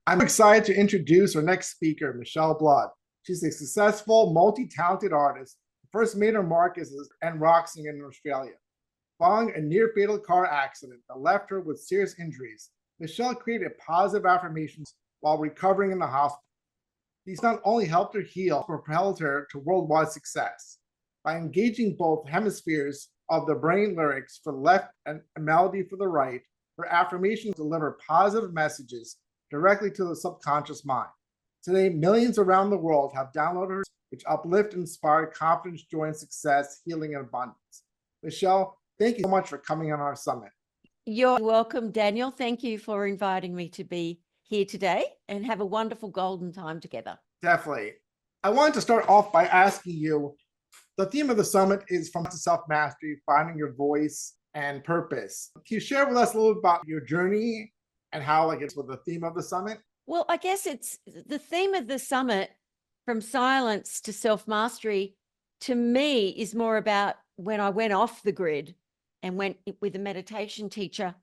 I'm excited to introduce our next speaker, Michelle Blood. She's a successful, multi-talented artist who first made her mark as and rock singer in Australia. Following a near-fatal car accident that left her with serious injuries, Michelle created positive affirmations while recovering in the hospital. These not only helped her heal, but propelled her to worldwide success. By engaging both hemispheres of the brain, lyrics for the left and a melody for the right, her affirmations deliver positive messages directly to the subconscious mind. Today, millions around the world have downloaded her, which uplift and inspire confidence, joy, and success, healing, and abundance. Michelle, thank you so much for coming on our summit. You're welcome, Daniel. Thank you for inviting me to be here today and have a wonderful golden time together. Definitely. I wanted to start off by asking you, the theme of the summit is from self-mastery, finding your voice and purpose. Can you share with us a little bit about your journey and how it's with the theme of the summit? Well, I guess it's the theme of the summit, from silence to self-mastery, to me is more about when I went off the grid and went with a meditation teacher,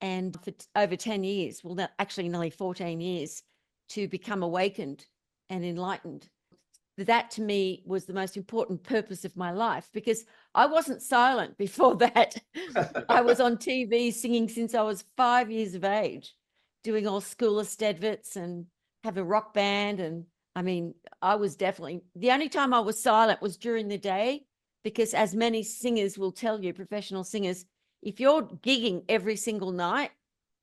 and for over 10 years, well, actually nearly 14 years, to become awakened and enlightened. That to me was the most important purpose of my life, because I wasn't silent before that. I was on TV singing since I was 5 years of age, doing all school estedvits and have a rock band. And I mean, I was definitely, the only time I was silent was during the day, because as many singers will tell you, professional singers, if you're gigging every single night,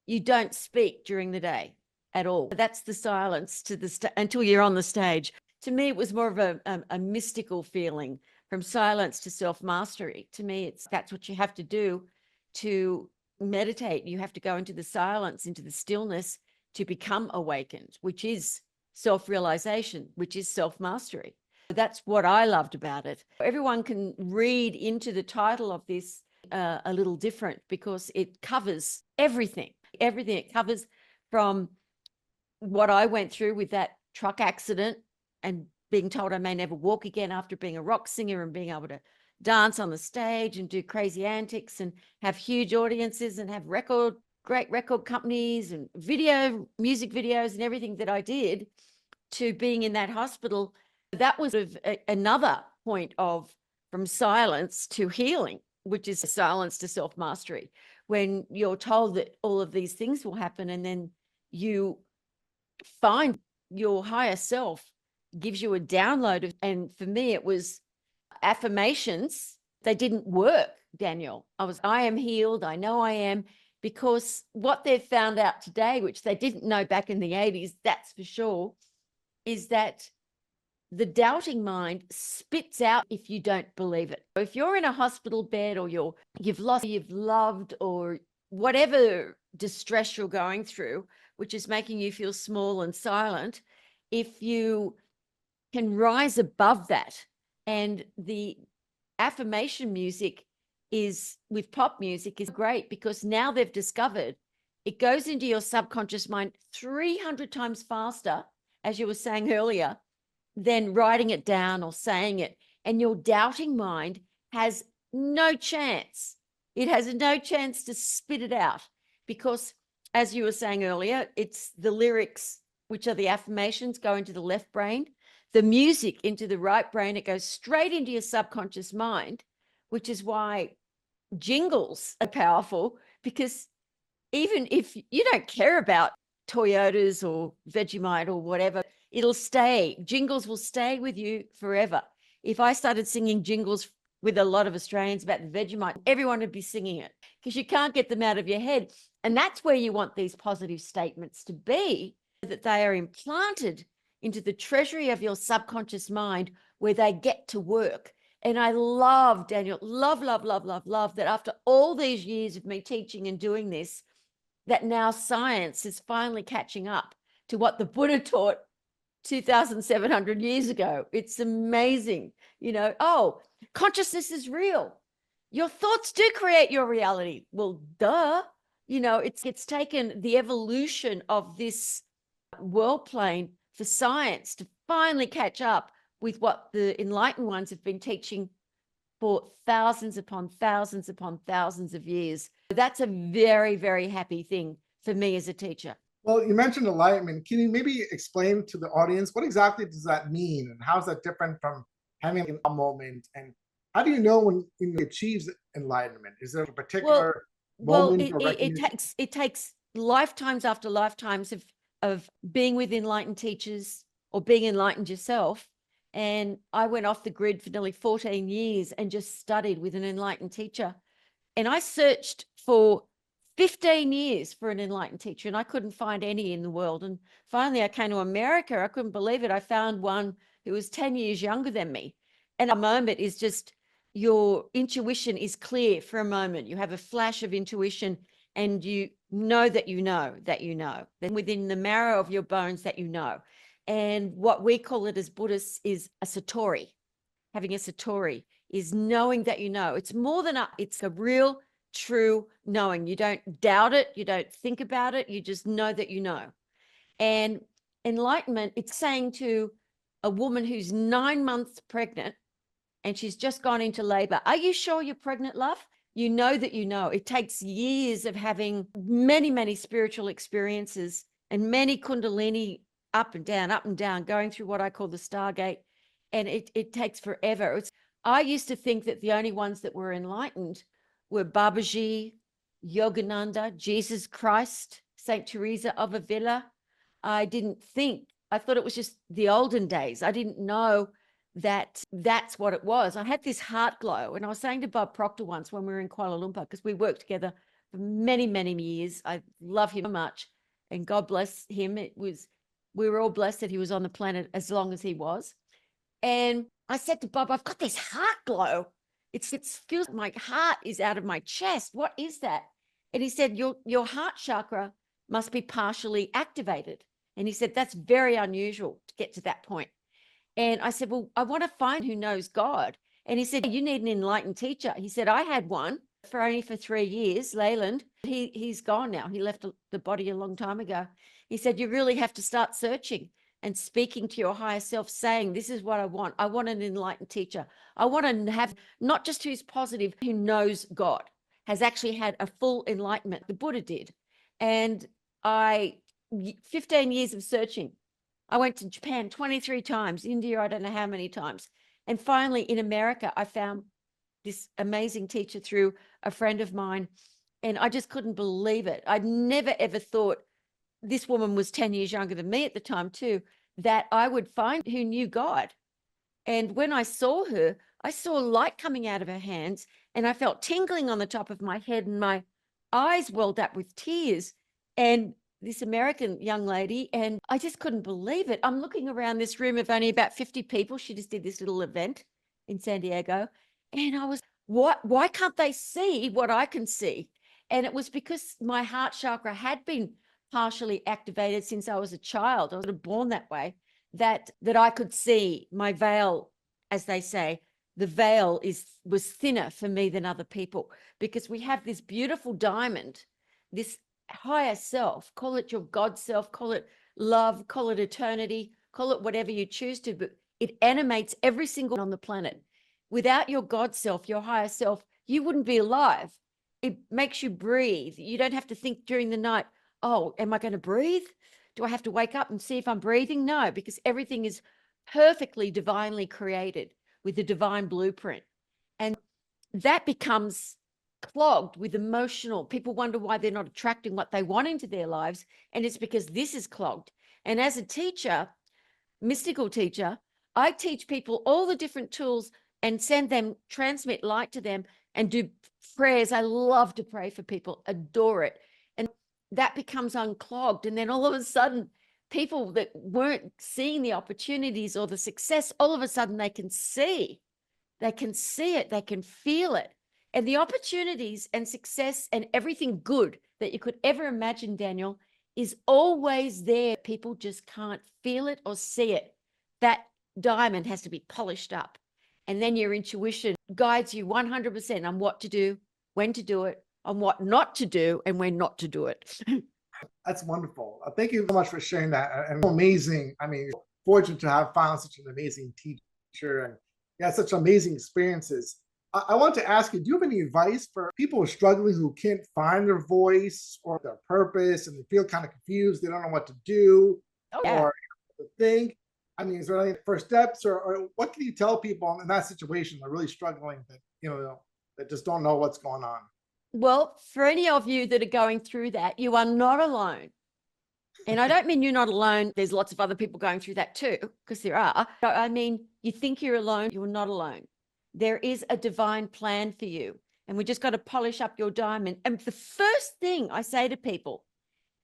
you don't speak during the day at all. That's the silence to the until you're on the stage. To me, it was more of a mystical feeling, from silence to self-mastery. To me, that's what you have to do to meditate. You have to go into the silence, into the stillness, to become awakened, which is self-realization, which is self-mastery. That's what I loved about it. Everyone can read into the title of this a little different, because it covers everything. Everything. It covers from what I went through with that truck accident and being told I may never walk again after being a rock singer, and being able to dance on the stage and do crazy antics and have huge audiences and have great record companies and music videos and everything that I did, to being in that hospital. That was another point of from silence to healing, which is silence to self-mastery. When you're told that all of these things will happen, and then you find your higher self gives you a download of, and for me, it was affirmations. They didn't work, Daniel. I am healed. I know I am, because what they've found out today, which they didn't know back in the 80s, that's for sure, is that the doubting mind spits out if you don't believe it. If you're in a hospital bed, or you've lost, you've loved, or whatever distress you're going through, which is making you feel small and silent, if you can rise above that. And the affirmation music with pop music is great, because now they've discovered it goes into your subconscious mind 300 times faster, as you were saying earlier, than writing it down or saying it. And your doubting mind has no chance. It has no chance to spit it out, because, as you were saying earlier, it's the lyrics, which are the affirmations, go into the left brain, the music into the right brain. It goes straight into your subconscious mind, which is why jingles are powerful, because even if you don't care about Toyotas or Vegemite or whatever, it'll stay. Jingles will stay with you forever. If I started singing jingles with a lot of Australians about the Vegemite, everyone would be singing it, because you can't get them out of your head. And that's where you want these positive statements to be, that they are implanted into the treasury of your subconscious mind, where they get to work. And I love, Daniel, love that after all these years of me teaching and doing this, that now science is finally catching up to what the Buddha taught 2,700 years ago. It's amazing. Consciousness is real. Your thoughts do create your reality. Well, duh. It's taken the evolution of this world plane for science to finally catch up with what the enlightened ones have been teaching for thousands upon thousands of years. That's a very, very happy thing for me as a teacher. Well, you mentioned enlightenment. Can you maybe explain to the audience what exactly does that mean, and how is that different from having a moment? And how do you know when you achieves enlightenment? Is there a Well, particular well, moment it, or it, it recognition? takes it takes lifetimes after lifetimes of being with enlightened teachers or being enlightened yourself. And I went off the grid for nearly 14 years and just studied with an enlightened teacher. And I searched for 15 years for an enlightened teacher, and I couldn't find any in the world. And finally, I came to America. I couldn't believe it. I found one who was 10 years younger than me. And a moment is just your intuition is clear for a moment. You have a flash of intuition, and you know that you know that you know. Then within the marrow of your bones that you know. And what we call it as Buddhists is a satori. Having a satori is knowing that you know. It's more than it's a real, true knowing. You don't doubt it. You don't think about it. You just know that you know. And enlightenment, it's saying to a woman who's 9 months pregnant and she's just gone into labor, are you sure you're pregnant, love? You know that you know. It takes years of having many, many spiritual experiences and many kundalini up and down, going through what I call the Stargate. And it takes forever. I used to think that the only ones that were enlightened were Babaji, Yogananda, Jesus Christ, Saint Teresa of Avila. I thought it was just the olden days. I didn't know that that's what it was. I had this heart glow, and I was saying to Bob Proctor once when we were in Kuala Lumpur, because we worked together for many, many years. I love him so much, and God bless him. We were all blessed that he was on the planet as long as he was. And I said to Bob, I've got this heart glow. It feels like my heart is out of my chest. What is that? And he said, your heart chakra must be partially activated. And he said, that's very unusual to get to that point. And I said, well, I want to find who knows God. And he said, you need an enlightened teacher. He said, I had one for 3 years, Leyland. He's gone now. He left the body a long time ago. He said, you really have to start searching and speaking to your higher self, saying, this is what I want. I want an enlightened teacher. I want to have not just who's positive, who knows God, has actually had a full enlightenment. The Buddha did. And 15 years of searching. I went to Japan 23 times, India, I don't know how many times. And finally in America, I found this amazing teacher through a friend of mine. And I just couldn't believe it. I'd never, ever thought, this woman was 10 years younger than me at the time too, that I would find who knew God. And when I saw her, I saw light coming out of her hands, and I felt tingling on the top of my head, and my eyes welled up with tears. And this American young lady, and I just couldn't believe it. I'm looking around this room of only about 50 people. She just did this little event in San Diego. And I was, why can't they see what I can see? And it was because my heart chakra had been partially activated since I was a child. I was born that way, that I could see my veil, as they say. The veil was thinner for me than other people, because we have this beautiful diamond, this higher self, call it your God self, call it love, call it eternity, call it whatever you choose to, but it animates every single on the planet. Without your God self, your higher self, you wouldn't be alive. It makes you breathe. You don't have to think during the night, oh, am I going to breathe? Do I have to wake up and see if I'm breathing? No, because everything is perfectly divinely created with a divine blueprint. And that becomes clogged with emotional. People wonder why they're not attracting what they want into their lives. And it's because this is clogged. And as a teacher, mystical teacher, I teach people all the different tools and send them, transmit light to them, and do prayers. I love to pray for people, adore it. And that becomes unclogged. And then all of a sudden, people that weren't seeing the opportunities or the success, all of a sudden they can see it, they can feel it. And the opportunities and success and everything good that you could ever imagine, Daniel, is always there. People just can't feel it or see it. That diamond has to be polished up. And then your intuition guides you 100% on what to do, when to do it, on what not to do, and when not to do it. That's wonderful. Thank you so much for sharing that. And amazing. I mean, fortunate to have found such an amazing teacher, and yeah, such amazing experiences. I want to ask you, do you have any advice for people who are struggling who can't find their voice or their purpose and they feel kind of confused, they don't know what to do Oh, yeah. or to think? I mean, is there any first steps or what can you tell people in that situation that are really struggling that, that just don't know what's going on? Well, for any of you that are going through that, you are not alone. And I don't mean you're not alone. There's lots of other people going through that too, because there are. I mean, you think you're alone, you're not alone. There is a divine plan for you. And we just got to polish up your diamond. And the first thing I say to people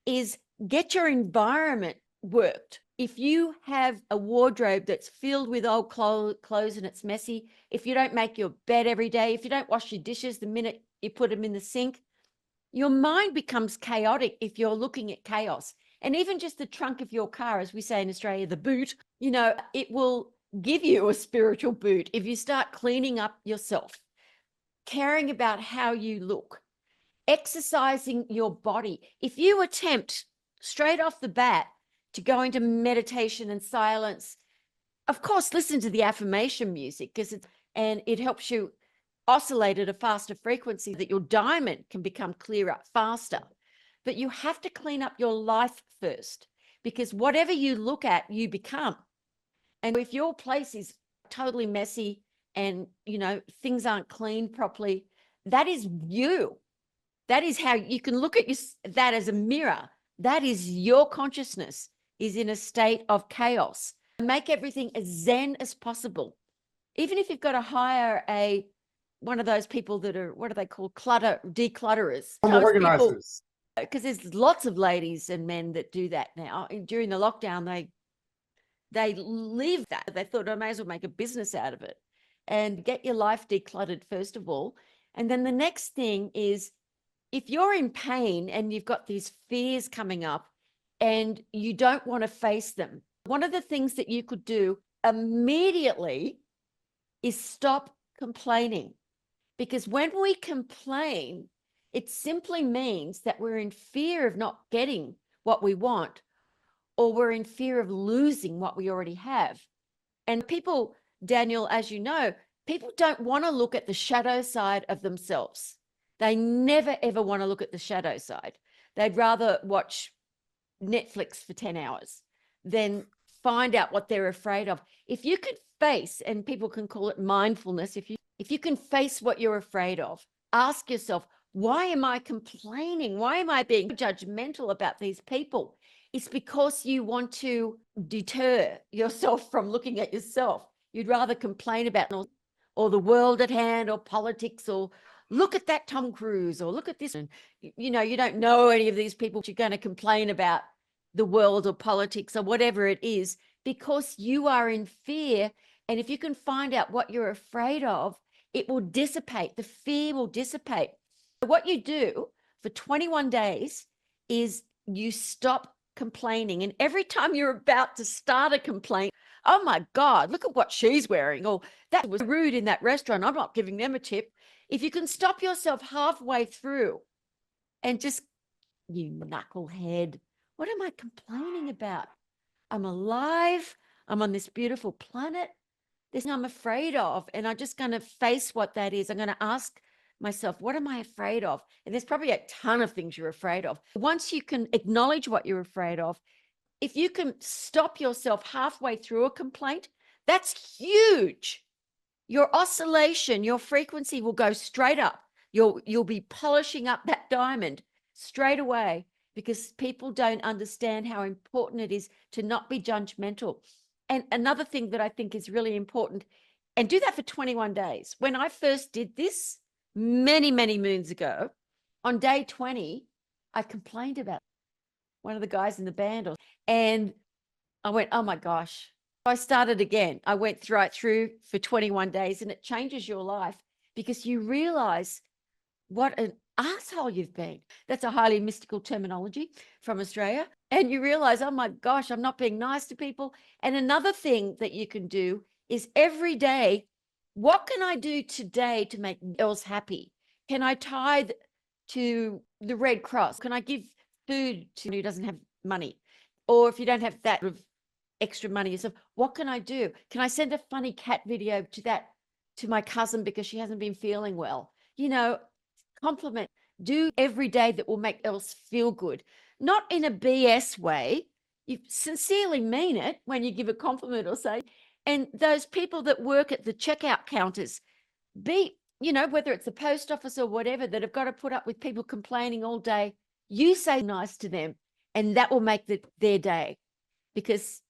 is get your environment worked. If you have a wardrobe that's filled with old clothes and it's messy, if you don't make your bed every day, if you don't wash your dishes the minute you put them in the sink, your mind becomes chaotic if you're looking at chaos. And even just the trunk of your car, as we say in Australia, the boot, it will give you a spiritual boot if you start cleaning up yourself, caring about how you look, exercising your body. If you attempt straight off the bat to go into meditation and silence, of course, listen to the affirmation music and it helps you oscillate at a faster frequency that your diamond can become clearer faster. But you have to clean up your life first, because whatever you look at, you become. And if your place is totally messy and, things aren't cleaned properly, that is you. That is how you can look at that as a mirror. That is your consciousness is in a state of chaos. Make everything as zen as possible. Even if you've got to hire one of those people that are, what do they call, declutterers. Home Those people, organizers. because there's lots of ladies and men that do that now. And during the lockdown, they live that. They thought, I may as well make a business out of it and get your life decluttered first of all. And then the next thing is, if you're in pain and you've got these fears coming up and you don't want to face them, one of the things that you could do immediately is stop complaining. Because when we complain, it simply means that we're in fear of not getting what we want, or we're in fear of losing what we already have. And people, Daniel, as you know, people don't want to look at the shadow side of themselves. They never, ever want to look at the shadow side. They'd rather watch Netflix for 10 hours than find out what they're afraid of. If you could face, and people can call it mindfulness, if you can face what you're afraid of, ask yourself, why am I complaining? Why am I being judgmental about these people? It's because you want to deter yourself from looking at yourself. You'd rather complain about or the world at hand or politics, or look at that Tom Cruise, or look at this. And, you don't know any of these people. You're going to complain about the world or politics or whatever it is because you are in fear. And if you can find out what you're afraid of, it will dissipate. The fear will dissipate. What you do for 21 days is you stop complaining. And every time you're about to start a complaint, oh my God, look at what she's wearing. Or that was rude in that restaurant, I'm not giving them a tip. If you can stop yourself halfway through and just, you knucklehead, what am I complaining about? I'm alive. I'm on this beautiful planet. There's nothing I'm afraid of. And I'm just going to face what that is. I'm going to ask myself, what am I afraid of? And there's probably a ton of things you're afraid of. Once you can acknowledge what you're afraid of, if you can stop yourself halfway through a complaint, that's huge. Your oscillation, your frequency will go straight up. You'll be polishing up that diamond straight away, because people don't understand how important it is to not be judgmental. And another thing that I think is really important, and do that for 21 days. When I first did this many, many moons ago, on day 20, I complained about one of the guys in the band, and I went, oh my gosh. I started again. I went right through for 21 days, and it changes your life because you realize what an asshole you've been. That's a highly mystical terminology from Australia. And you realize, oh my gosh, I'm not being nice to people. And another thing that you can do is every day, what can I do today to make else happy? Can I tithe to the Red Cross? Can I give food to who doesn't have money? Or if you don't have that extra money yourself, what can I do? Can I send a funny cat video to that to my cousin because she hasn't been feeling well. You know, compliment, do every day that will make else feel good, not in a BS way. You sincerely mean it when you give a compliment or say, and those people that work at the checkout counters, whether it's the post office or whatever, that have got to put up with people complaining all day, you say nice to them and that will make their day. Because,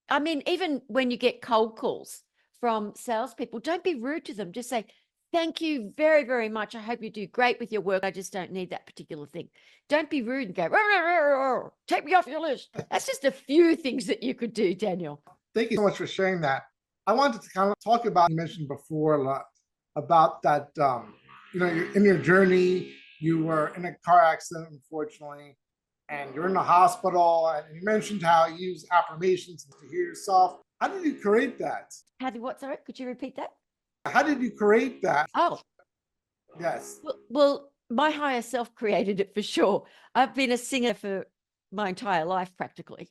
I mean, even when you get cold calls from salespeople, don't be rude to them. Just say, thank you very, very much. I hope you do great with your work. I just don't need that particular thing. Don't be rude and go, "Rah, rah, rah, rah, take me off your list." That's just a few things that you could do, Daniel. Thank you so much for sharing that. I wanted to kind of talk about, you mentioned before about that, in your journey, you were in a car accident, unfortunately, and you're in the hospital, and you mentioned how you use affirmations to hear yourself. How did you create that? Sorry, could you repeat that? How did you create that? Oh, Yes. well, my higher self created it for sure. I've been a singer for my entire life practically.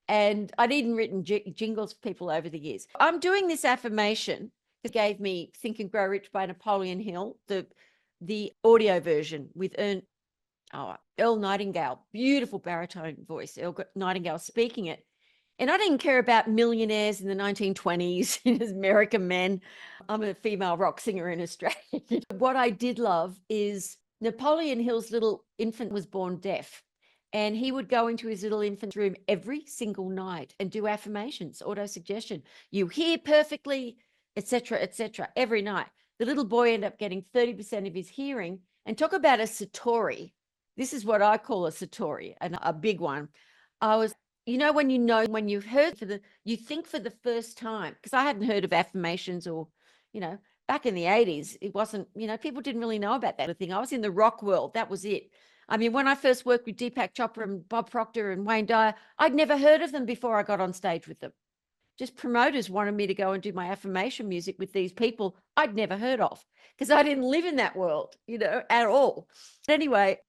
And I'd even written jingles for people over the years. I'm doing this affirmation that gave me Think and Grow Rich by Napoleon Hill, the audio version with Earl Nightingale, beautiful baritone voice, Earl Nightingale speaking it. And I didn't care about millionaires in the 1920s as American men. I'm a female rock singer in Australia. What I did love is Napoleon Hill's little infant was born deaf. And he would go into his little infant's room every single night and do affirmations, auto-suggestion. You hear perfectly, etc., every night. The little boy ended up getting 30% of his hearing. And talk about a satori. This is what I call a satori, and a big one. When you've heard you think for the first time, because I hadn't heard of affirmations or, back in the 80s, it wasn't, people didn't really know about that thing. I was in the rock world. That was it. I mean, when I first worked with Deepak Chopra and Bob Proctor and Wayne Dyer, I'd never heard of them before I got on stage with them. Just promoters wanted me to go and do my affirmation music with these people I'd never heard of because I didn't live in that world, at all. But anyway,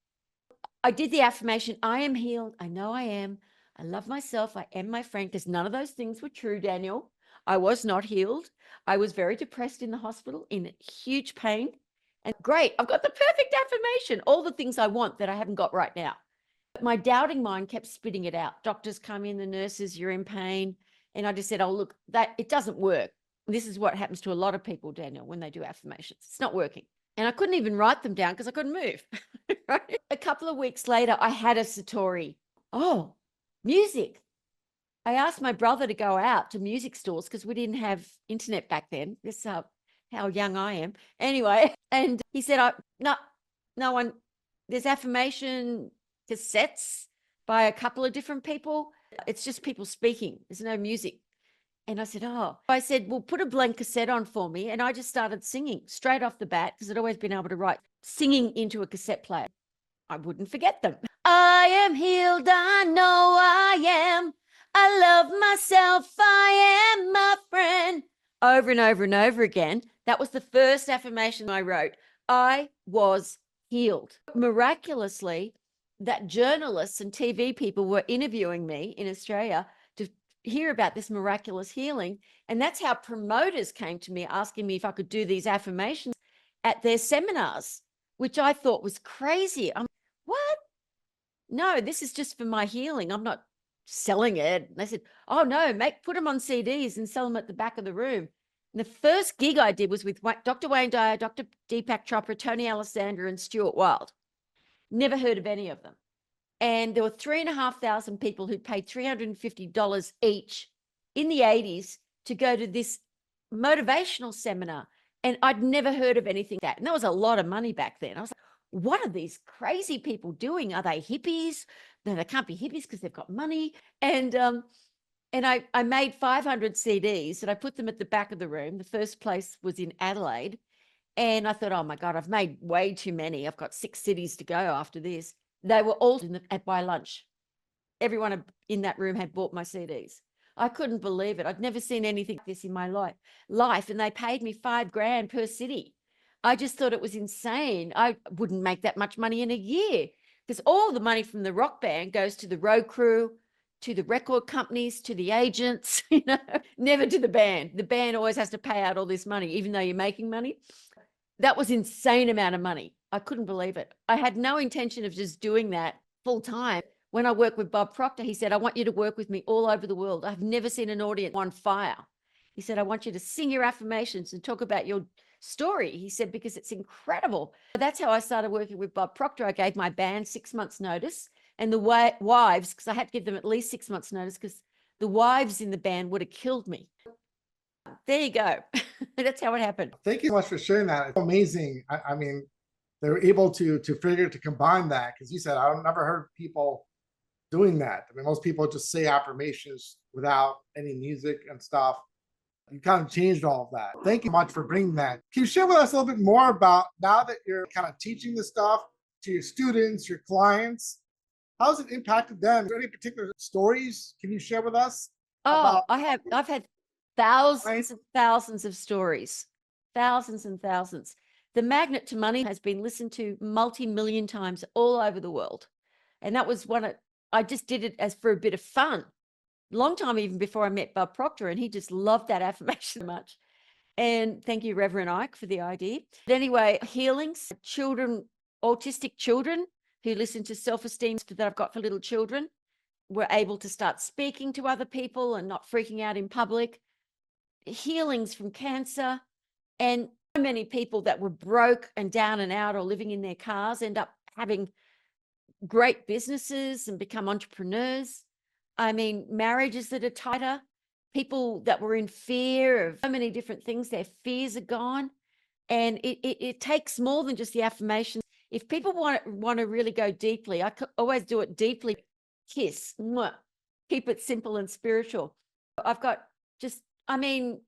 I did the affirmation. I am healed. I know I am. I love myself. I am my friend, because none of those things were true, Daniel. I was not healed. I was very depressed in the hospital, in huge pain. And great, I've got the perfect affirmation, all the things I want that I haven't got right now. But my doubting mind kept spitting it out. Doctors come in, the nurses, you're in pain. And I just said, oh, look, it doesn't work. This is what happens to a lot of people, Daniel, when they do affirmations. It's not working. And I couldn't even write them down because I couldn't move. Right? A couple of weeks later, I had a satori. Oh, music. I asked my brother to go out to music stores because we didn't have internet back then. This is how young I am. Anyway, and he said, no one, there's affirmation cassettes by a couple of different people. It's just people speaking. There's no music. And I said, well, put a blank cassette on for me. And I just started singing straight off the bat because I'd always been able to write singing into a cassette player. I wouldn't forget them. I am healed. I know I am. I love myself. I am my friend. Over and over and over again. That was the first affirmation I wrote. I was healed. Miraculously, that journalists and TV people were interviewing me in Australia to hear about this miraculous healing. And that's how promoters came to me asking me if I could do these affirmations at their seminars, which I thought was crazy. What? No, this is just for my healing. I'm not selling it. And they said, oh no, put them on CDs and sell them at the back of the room. And the first gig I did was with Dr. Wayne Dyer, Dr. Deepak Chopra, Tony Alexander, and Stuart Wilde. Never heard of any of them. And there were 3,500 people who paid $350 each in the 80s to go to this motivational seminar. And I'd never heard of anything like that. And that was a lot of money back then. I was like, what are these crazy people doing? Are they hippies? No, they can't be hippies because they've got money. And I made 500 CDs and I put them at the back of the room. The first place was in Adelaide. And I thought, oh my God, I've made way too many. I've got 6 cities to go after this. They were all by lunch. Everyone in that room had bought my CDs. I couldn't believe it. I'd never seen anything like this in my life. And they paid me $5,000 per city. I just thought it was insane. I wouldn't make that much money in a year because all the money from the rock band goes to the road crew, to the record companies, to the agents, you know, never to the band. The band always has to pay out all this money, even though you're making money. That was insane amount of money. I couldn't believe it. I had no intention of just doing that full time. When I worked with Bob Proctor, he said, I want you to work with me all over the world. I've never seen an audience on fire. He said, I want you to sing your affirmations and talk about your story. He said, because it's incredible. That's how I started working with Bob Proctor. I gave my band 6 months notice, and the wives, because I had to give them at least 6 months notice, because the wives in the band would have killed me. There you go. That's how it happened. Thank you so much for sharing that. It's amazing. I mean, they were able to figure to combine that, because you said I've never heard people doing that. I mean, most people just say affirmations without any music and stuff. You kind of changed all of that. Thank you much for bringing that. Can you share with us a little bit more about, now that you're kind of teaching this stuff to your students, your clients, how has it impacted them? Is there any particular stories can you share with us? Oh, About I've had thousands and thousands of stories, thousands and thousands. The Magnet to Money has been listened to multi-million times all over the world. And that was I just did it as for a bit of fun. Long time even before I met Bob Proctor, and he just loved that affirmation so much. And thank you, Reverend Ike, for the idea. But anyway, healings, children, autistic children who listen to self-esteem that I've got for little children were able to start speaking to other people and not freaking out in public. Healings from cancer, and so many people that were broke and down and out or living in their cars end up having great businesses and become entrepreneurs. I mean, marriages that are tighter, people that were in fear of so many different things, their fears are gone. And it takes more than just the affirmations. If people want to really go deeply, I always do it deeply. Kiss, mwah, keep it simple and spiritual. I've got just, I mean,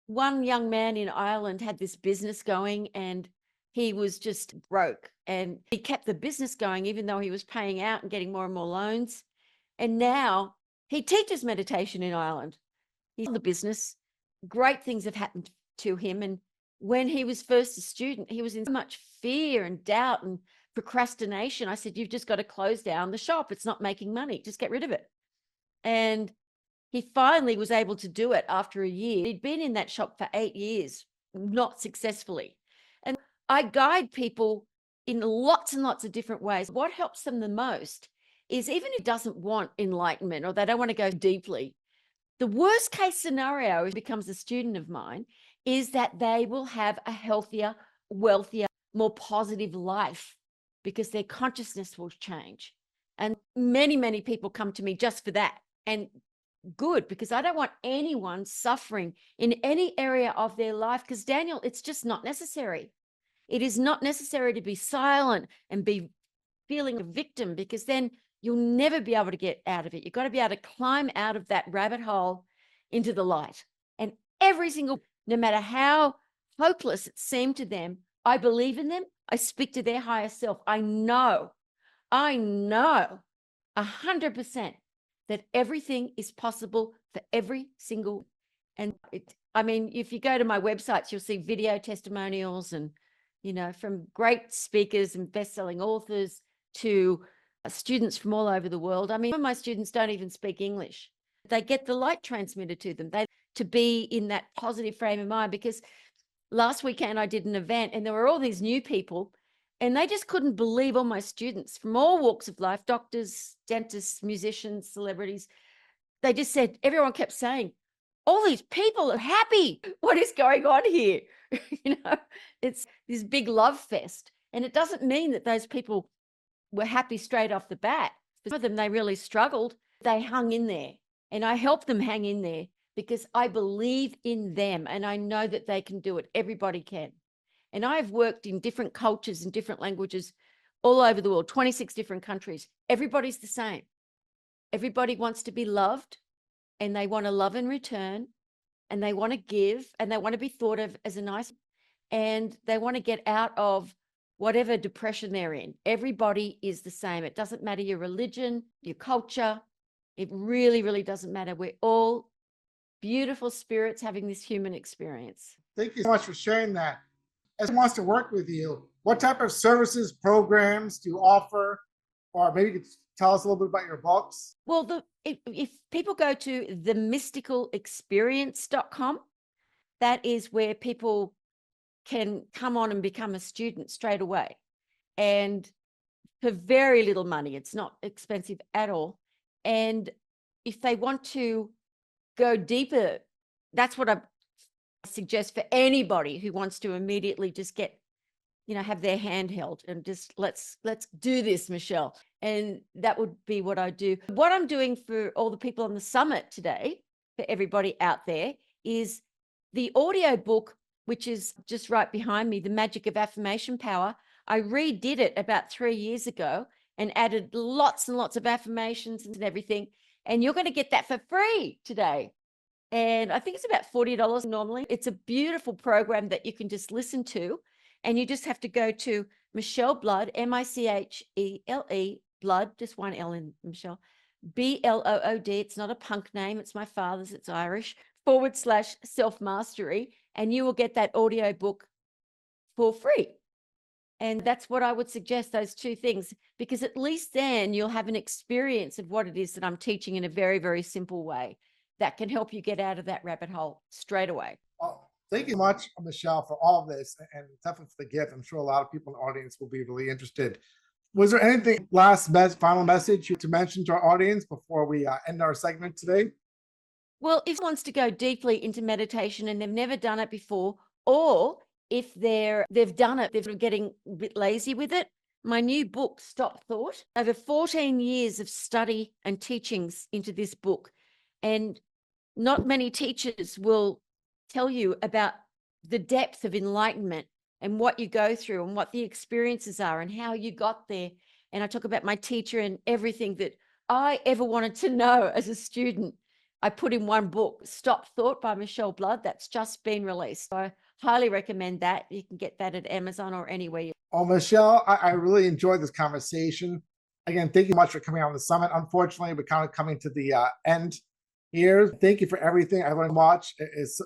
one young man in Ireland had this business going, and he was just broke, and he kept the business going even though he was paying out and getting more and more loans. And now he teaches meditation in Ireland. He's in the business. Great things have happened to him. And when he was first a student, he was in so much fear and doubt and procrastination. I said, you've just got to close down the shop. It's not making money. Just get rid of it. And he finally was able to do it after a year. He'd been in that shop for 8 years, not successfully. And I guide people in lots and lots of different ways. What helps them the most is, even if it doesn't want enlightenment or they don't want to go deeply, the worst case scenario, if it becomes a student of mine, is that they will have a healthier, wealthier, more positive life, because their consciousness will change. And many, many people come to me just for that. And good, because I don't want anyone suffering in any area of their life, because Daniel, it's just not necessary. It is not necessary to be silent and be feeling a victim, because then you'll never be able to get out of it. You've got to be able to climb out of that rabbit hole into the light. And every single, no matter how hopeless it seemed to them, I believe in them. I speak to their higher self. I know 100% that everything is possible for every single. And I mean, if you go to my websites, you'll see video testimonials and, you know, from great speakers and best-selling authors to students from all over the world. I mean, some of my students don't even speak English. They get the light transmitted to them. They to be in that positive frame of mind, because last weekend I did an event and there were all these new people, and they just couldn't believe, all my students from all walks of life, doctors, dentists, musicians, celebrities. They just said, everyone kept saying, all these people are happy. What is going on here? You know, it's this big love fest. And it doesn't mean that those people were happy straight off the bat. For some of them, they really struggled. They hung in there, and I helped them hang in there because I believe in them and I know that they can do it. Everybody can. And I've worked in different cultures and different languages all over the world, 26 different countries. Everybody's the same. Everybody wants to be loved, and they want to love in return, and they want to give, and they want to be thought of as a nice, and they want to get out of whatever depression they're in. Everybody is the same. It doesn't matter your religion, your culture. It really, really doesn't matter. We're all beautiful spirits having this human experience. Thank you so much for sharing that. As wants to work with you, what type of services, programs do you offer? Or maybe you could tell us a little bit about your books? Well, if people go to themysticalexperience.com, that is where people can come on and become a student straight away. And for very little money, it's not expensive at all. And if they want to go deeper, that's what I suggest for anybody who wants to immediately just get, have their hand held and just let's do this, Michelle. And that would be what I do. What I'm doing for all the people on the summit today, for everybody out there, is the audio book, which is just right behind me, The Magic of Affirmation Power. I redid it about 3 years ago and added lots and lots of affirmations and everything. And you're going to get that for free today. And I think it's about $40 normally. It's a beautiful program that you can just listen to. And you just have to go to Michelle Blood, Michele, Blood, just one L in Michelle, BLOOD. It's not a punk name. It's my father's. It's Irish, / self-mastery. And you will get that audio book for free. And that's what I would suggest, those two things, because at least then you'll have an experience of what it is that I'm teaching in a very, very simple way that can help you get out of that rabbit hole straight away. Well, thank you much, Michelle, for all of this, and definitely for the gift. I'm sure a lot of people in the audience will be really interested. Was there anything final message to mention to our audience before we end our segment today? Well, if someone wants to go deeply into meditation and they've never done it before, or if they've done it, they're getting a bit lazy with it, my new book, Stop Thought, over 14 years of study and teachings into this book. And not many teachers will tell you about the depth of enlightenment and what you go through and what the experiences are and how you got there. And I talk about my teacher and everything that I ever wanted to know as a student. I put in one book, Stop Thought by Michelle Blood. That's just been released. So I highly recommend that. You can get that at Amazon or anywhere. Oh, Michelle, I really enjoyed this conversation. Again, thank you much for coming on the summit. Unfortunately, we're kind of coming to the end here. Thank you for everything. I learned much. It's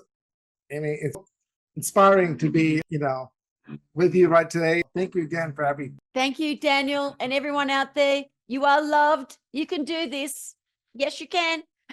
inspiring to be, with you right today. Thank you again for everything. Thank you, Daniel, and everyone out there. You are loved. You can do this. Yes, you can.